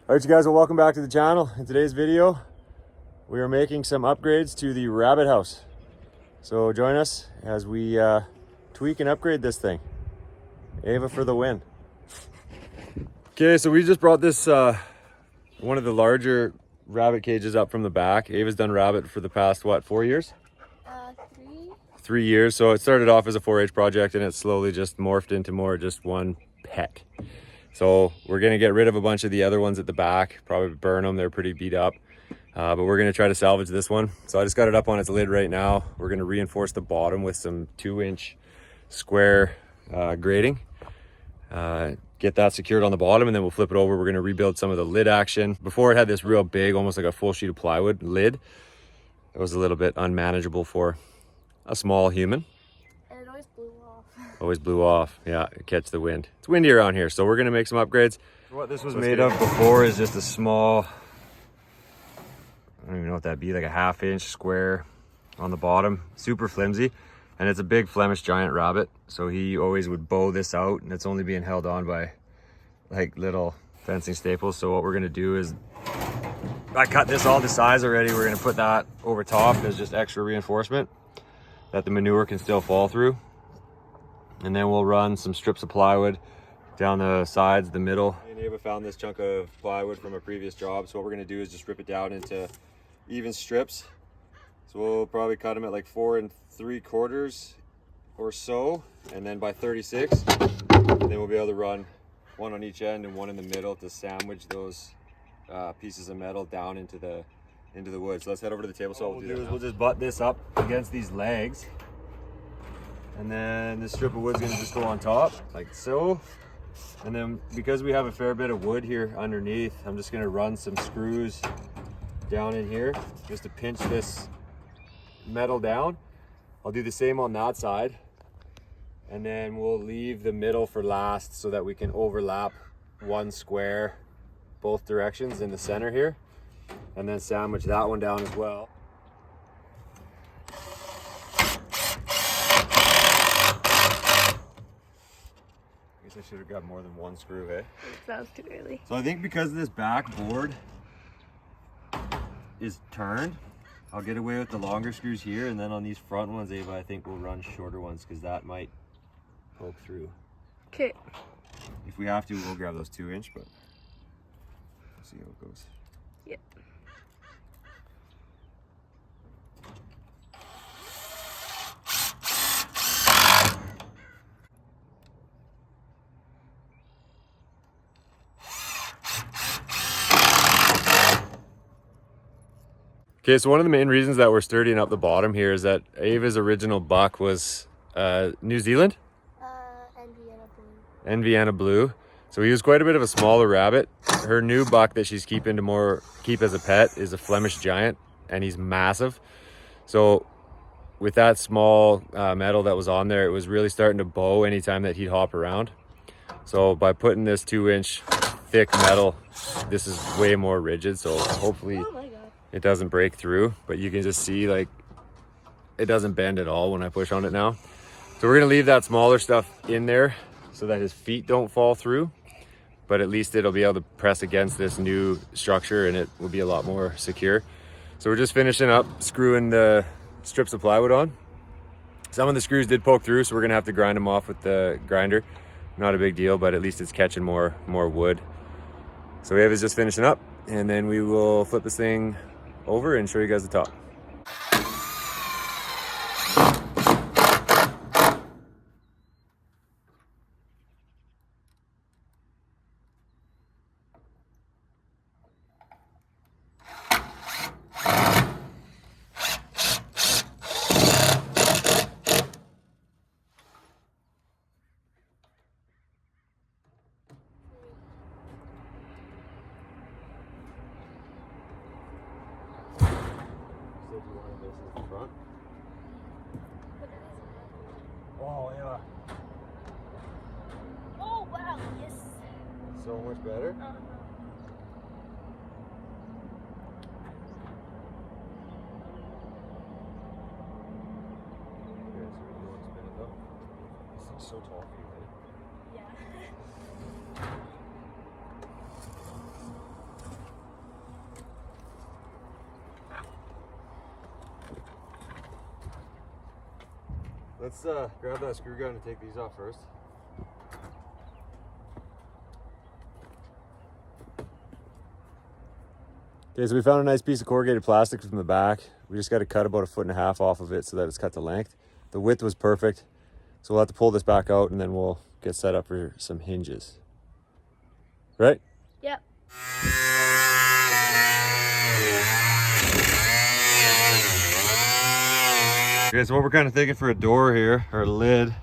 Alright you guys, well, welcome back to the channel. In today's video, we are making some upgrades to the rabbit house. So join us as we tweak and upgrade this thing. Ava for the win. Okay, so we just brought this one of the larger rabbit cages up from the back. Ava's done rabbit for the past, what, 4 years? 3 years. So it started off as a 4-H project and it slowly just morphed into more just one pet. So we're gonna get rid of a bunch of the other ones at the back, probably burn them, they're pretty beat up. But we're gonna try to salvage this one. So I just got it up on its lid right now. We're gonna reinforce the bottom with some 2-inch square grating. Get that secured on the bottom and then we'll flip it over. We're gonna rebuild some of the lid action. Before it had this real big, almost like a full sheet of plywood lid. It was a little bit unmanageable for a small human. And it always blew off. Always blew off, yeah, catch the wind. It's windy around here, so we're gonna make some upgrades. What this was made of before is just a small, I don't even know what that'd be, like a 1/2 inch square on the bottom, super flimsy. And it's a big Flemish giant rabbit, so he always would bow this out, and it's only being held on by like little fencing staples. So what we're gonna do is, I cut this all to size already. We're gonna put that over top as just extra reinforcement that the manure can still fall through. And then we'll run some strips of plywood down the sides, the middle. Me and Ava found this chunk of plywood from a previous job. So what we're gonna do is just rip it down into even strips. So we'll probably cut them at like 4 3/4 or so. And then by 36, then we'll be able to run one on each end and one in the middle to sandwich those pieces of metal down into the wood. So let's head over to the table. So what we'll do is we'll just butt this up against these legs. And then this strip of wood's gonna just go on top, like so. And then because we have a fair bit of wood here underneath, I'm just gonna run some screws down in here just to pinch this metal down. I'll do the same on that side. And then we'll leave the middle for last so that we can overlap one square both directions in the center here. And then sandwich that one down as well. I should have got more than one screw, hey? That was too early. So I think because this back board is turned, I'll get away with the longer screws here, and then on these front ones, Ava, I think we'll run shorter ones because that might poke through. Okay. If we have to, we'll grab those 2-inch, but we'll see how it goes. Yep. Okay, so one of the main reasons that we're sturdying up the bottom here is that Ava's original buck was New Zealand? Enviana Blue. So he was quite a bit of a smaller rabbit. Her new buck that she's keeping to keep as a pet is a Flemish giant, and he's massive. So with that small metal that was on there, it was really starting to bow anytime that he'd hop around. So by putting this 2-inch thick metal, this is way more rigid, so hopefully it doesn't break through. But you can just see, like, it doesn't bend at all when I push on it now. So we're gonna leave that smaller stuff in there so that his feet don't fall through, but at least it'll be able to press against this new structure and it will be a lot more secure. So we're just finishing up screwing the strips of plywood on. Some of the screws did poke through, so we're gonna have to grind them off with the grinder. Not a big deal, but at least it's catching more wood. So Ava's just finishing up, and then we will flip this thing over and show you guys the top. Front. Oh yeah. Oh wow, yes. So much better. Okay, so you want to spin it up. This thing's so tall for you, right? Yeah. Let's grab that screw gun and take these off first. Okay, so we found a nice piece of corrugated plastic from the back. We just got to cut about 1.5 feet off of it so that it's cut to length. The width was perfect. So we'll have to pull this back out and then we'll get set up for some hinges. Right? Yep. Okay, so what we're kind of thinking for a door here, or a lid,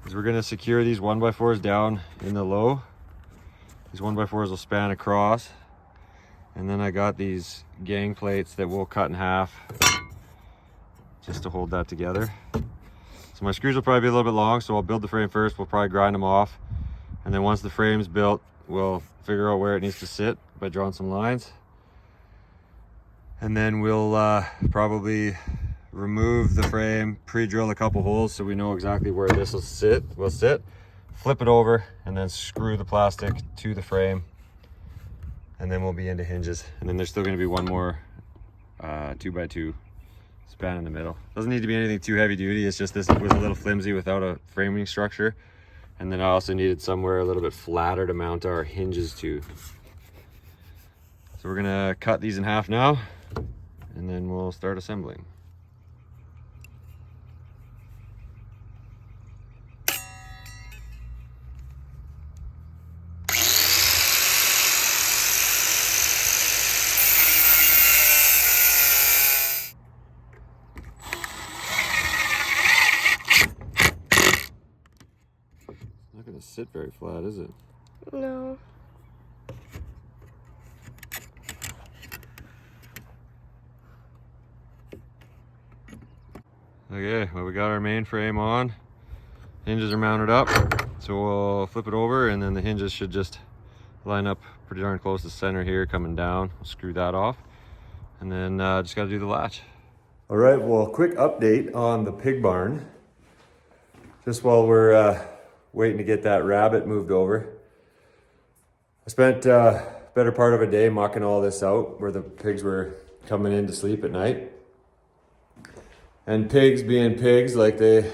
is we're going to secure these 1x4s down in the low. These 1x4s will span across. And then I got these gang plates that we'll cut in half just to hold that together. So my screws will probably be a little bit long, so I'll build the frame first. We'll probably grind them off. And then once the frame's built, we'll figure out where it needs to sit by drawing some lines. And then we'll probably remove the frame, pre-drill a couple holes so we know exactly where this will sit, flip it over, and then screw the plastic to the frame. And then we'll be into hinges. And then there's still gonna be one more 2x2 span in the middle. Doesn't need to be anything too heavy duty. It's just this was a little flimsy without a framing structure. And then I also needed somewhere a little bit flatter to mount our hinges to. So we're gonna cut these in half now, and then we'll start assembling. Not gonna sit very flat, is it? No. Okay, well, we got our main frame on. Hinges are mounted up, so we'll flip it over and then the hinges should just line up pretty darn close to the center here coming down. We'll screw that off and then just got to do the latch. All right, well, quick update on the pig barn. Just while we're waiting to get that rabbit moved over. I spent better part of a day mucking all this out where the pigs were coming in to sleep at night. And pigs being pigs like they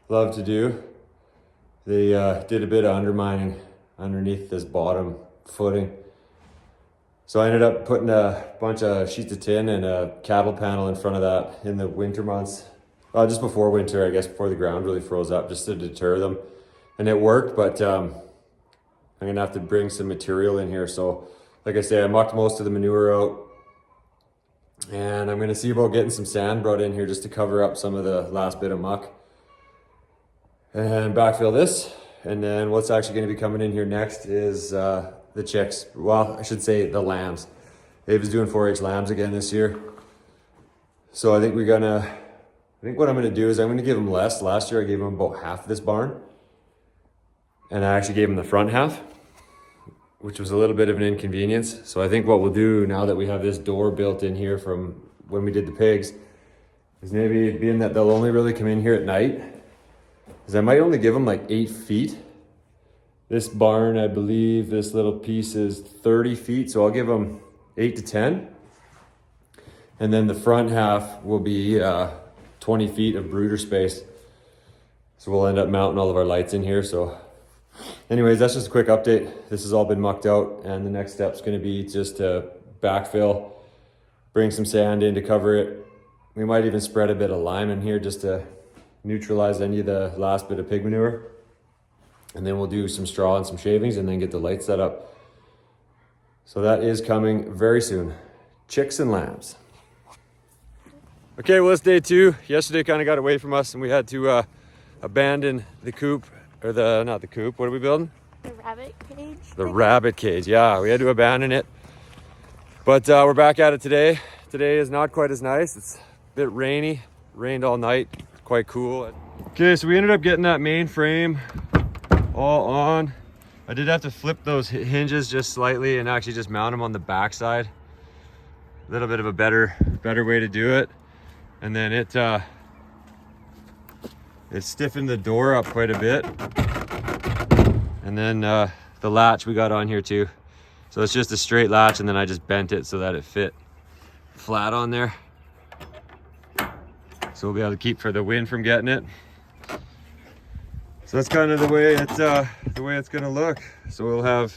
love to do, they did a bit of undermining underneath this bottom footing. So I ended up putting a bunch of sheets of tin and a cattle panel in front of that in the winter months. Just before winter, I guess, before the ground really froze up, just to deter them. And it worked, but I'm gonna have to bring some material in here. So like I say, I mucked most of the manure out. And I'm gonna see about getting some sand brought in here just to cover up some of the last bit of muck. And backfill this. And then what's actually gonna be coming in here next is the chicks. Well, I should say the lambs. Abe is doing 4-H lambs again this year. So I think what I'm gonna do is I'm gonna give them less. Last year I gave them about half this barn. And I actually gave them the front half, which was a little bit of an inconvenience. So I think what we'll do now that we have this door built in here from when we did the pigs is maybe, being that they'll only really come in here at night, is I might only give them like 8 feet. This barn, I believe this little piece is 30 feet. So I'll give them 8 to 10. And then the front half will be 20 feet of brooder space. So we'll end up mounting all of our lights in here. So anyways, that's just a quick update. This has all been mucked out and the next step's gonna be just to backfill, bring some sand in to cover it. We might even spread a bit of lime in here just to neutralize any of the last bit of pig manure. And then we'll do some straw and some shavings and then get the lights set up. So that is coming very soon. Chicks and lambs. Okay, well, it's day 2. Yesterday kind of got away from us and we had to abandon the coop. Or not the coop, what are we building? The rabbit cage. The rabbit cage, yeah. We had to abandon it. But we're back at it today. Today is not quite as nice. It's a bit rainy. Rained all night, quite cool. Okay, so we ended up getting that main frame all on. I did have to flip those hinges just slightly and actually just mount them on the back side. A little bit of a better way to do it. And then it stiffened the door up quite a bit. And then the latch we got on here too. So it's just a straight latch and then I just bent it so that it fit flat on there. So we'll be able to keep for the wind from getting it. So that's kind of the way it's gonna look. So we'll have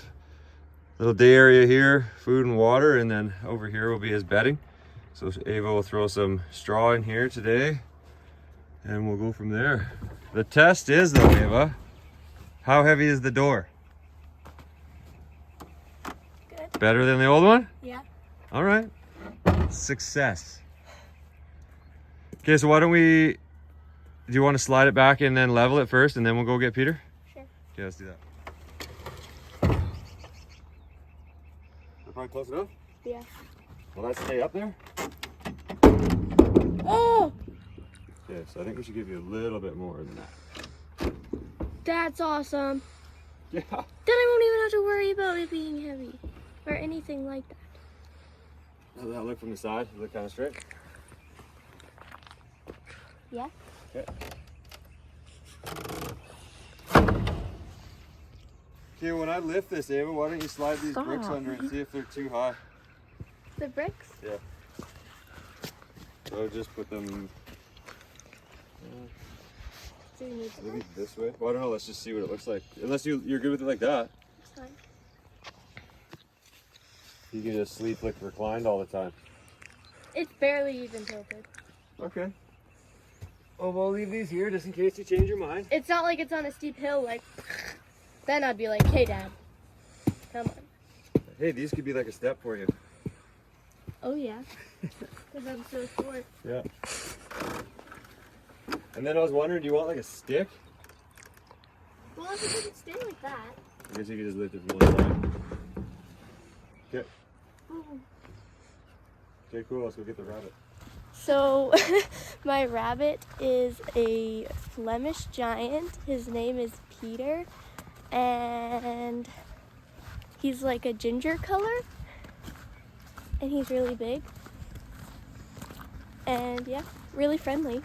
a little day area here, food and water, and then over here will be his bedding. So Ava will throw some straw in here today, and we'll go from there. The test is though, Ava, how heavy is the door? Good. Better than the old one? Yeah. All right. Success. Okay, so why don't we, do you want to slide it back and then level it first, and then we'll go get Peter? Sure. Okay, let's do that. We're probably close enough? Yeah. Will that stay up there? Oh! Okay, so I think we should give you a little bit more than that. That's awesome. Yeah. Then I won't even have to worry about it being heavy or anything like that. How does that look from the side? Does it look kind of straight? Yeah. Okay. Okay, when I lift this, Ava, why don't you slide these bricks under and see if they're too high? The bricks? Yeah. So just put them Do you need maybe them? this way. Well, I don't know. Let's just see what it looks like. Unless you're good with it like that. It's fine. You can just sleep like reclined all the time. It's barely even tilted. Okay. Oh, we'll leave these here just in case you change your mind. It's not like it's on a steep hill, like, then I'd be like, hey, Dad, come on. Hey, these could be like a step for you. Oh, yeah, because I'm so short. Yeah. And then I was wondering, do you want like a stick? Well, if it doesn't stay like that. I guess you could just lift it from one side. Okay. Ooh. Okay, cool. Let's go get the rabbit. So, my rabbit is a Flemish giant. His name is Peter, and he's like a ginger color, and he's really big, and yeah, really friendly.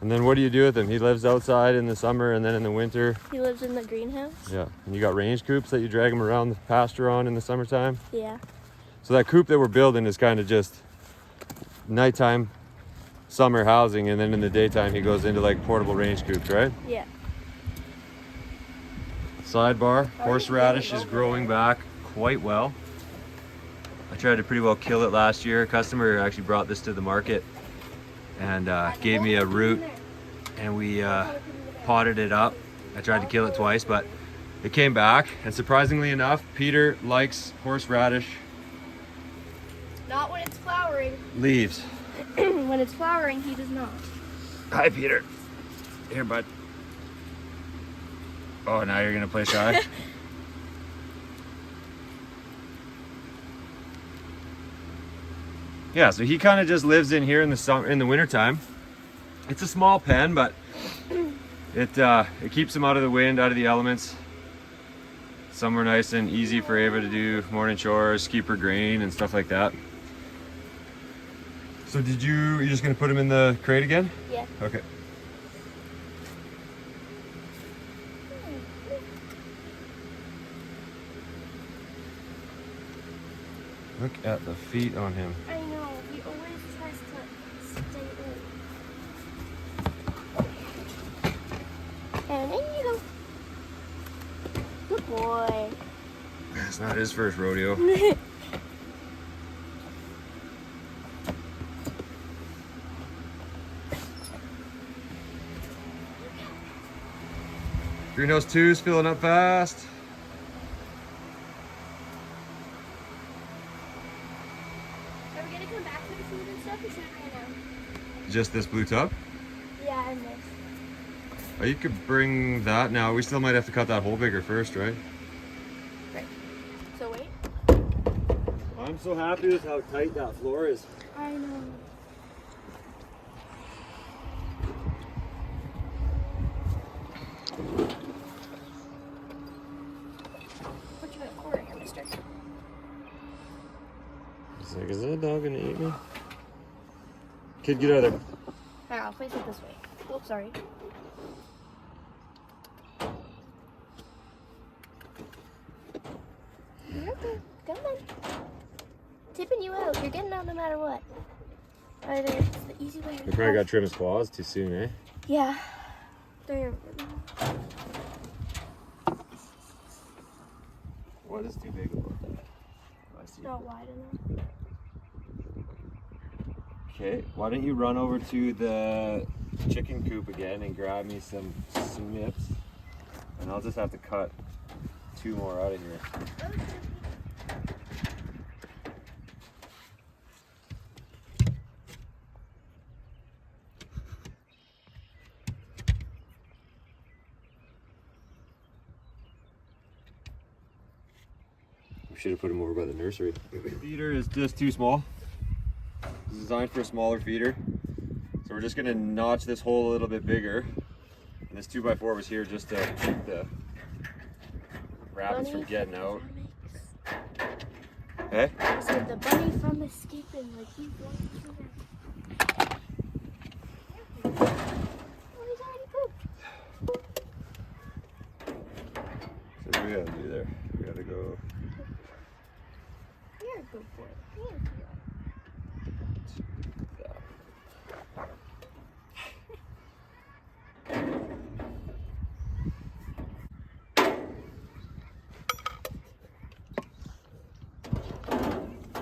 And then what do you do with him? He lives outside in the summer, and then in the winter. He lives in the greenhouse. Yeah. And you got range coops that you drag him around the pasture on in the summertime. Yeah. So that coop that we're building is kind of just nighttime summer housing, and then in the daytime he goes into like portable range coops, right? Yeah. Sidebar, horseradish is growing back quite well. I tried to pretty well kill it last year. A customer actually brought this to the market and gave me a root, and we potted it up. I tried to kill it twice, but it came back, and surprisingly enough, Peter likes horseradish Not when it's flowering. leaves. When it's flowering, he does not. Hi, Peter. Here, bud. Oh, now you're gonna play shy? Yeah, so he kind of just lives in here in the summer, in the wintertime. It's a small pen, but it keeps him out of the wind, out of the elements. Somewhere nice and easy for Ava to do morning chores, keep her grain and stuff like that. So you're just gonna put him in the crate again? Yeah. Okay. Look at the feet on him. I know. He always tries to stay in. And in you go. Good boy. It's not his first rodeo. Greenhouse 2's filling up fast. Are we gonna come back to the food and stuff, or should we now? Just this blue tub? Yeah, and this. Oh, you could bring that now. We still might have to cut that hole bigger first, right? Right. So wait. I'm so happy with how tight that floor is. I know. Put you in a corner here, mister. It's like, is that dog gonna eat me? Kid, get out of there. Alright, I'll place it this way. Oops, sorry. You're okay. Come on. Tipping you out. You're getting out no matter what. Right there. It's the easy way. We probably got to trim his claws too soon, eh? Yeah. There. What is too big about that? I see. Not wide enough. Okay, why don't you run over to the chicken coop again and grab me some nips, and I'll just have to cut 2 more out of here. We should have put him over by the nursery. The feeder is just too small. It's designed for a smaller feeder. So we're just gonna notch this hole a little bit bigger. And this 2x4 was here just to keep the rabbits from getting out. Hey? I said the bunny from escaping, like he's going through there. Oh, he's already pooped. So what do we gotta do there? We gotta go. You're a good boy. You're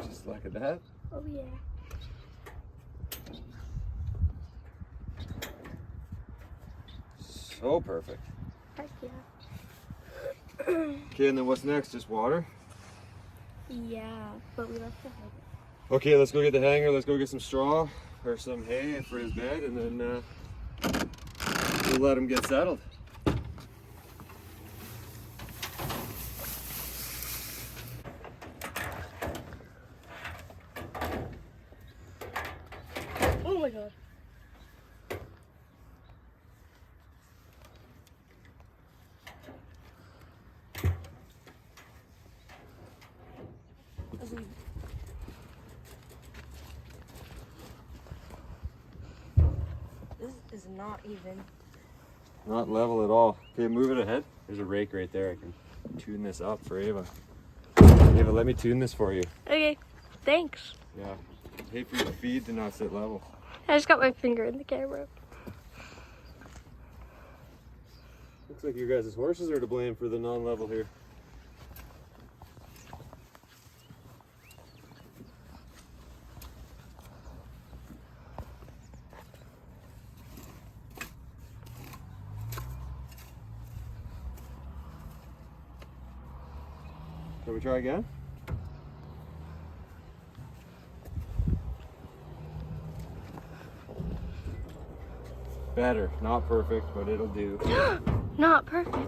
Just like that. Oh yeah. So perfect. Heck yeah. Okay, and then what's next? Just water? Yeah, but we left the head. Okay, let's go get the hanger. Let's go get some straw or some hay for his bed, and then we'll let him get settled. Oh my god. This is not even. Not level at all. Okay, move it ahead. There's a rake right there. I can tune this up for Ava. Ava, let me tune this for you. Okay, thanks. Yeah. Hate for your feed to not sit level. I just got my finger in the camera. Looks like you guys' horses are to blame for the non-level here. Shall we try again? Better. Not perfect, but it'll do. Not perfect.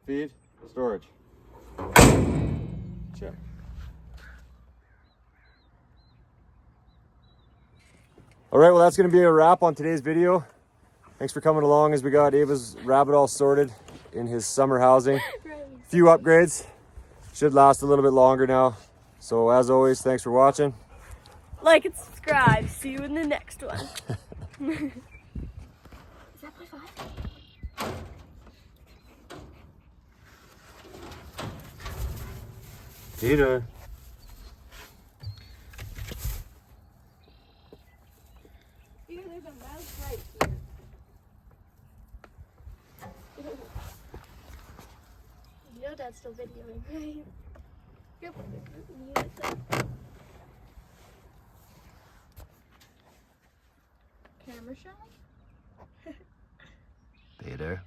Feed. Storage. Check. All right, well, that's going to be a wrap on today's video. Thanks for coming along as we got Ava's rabbit all sorted in his summer housing. Few upgrades. Should last a little bit longer now. So as always, thanks for watching. Like and subscribe. See you in the next one. Is that my 5? Peter. Here, there's a mouse right here. You know Dad's still videoing, right? Yep. Camera shot? Peter.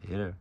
Peter.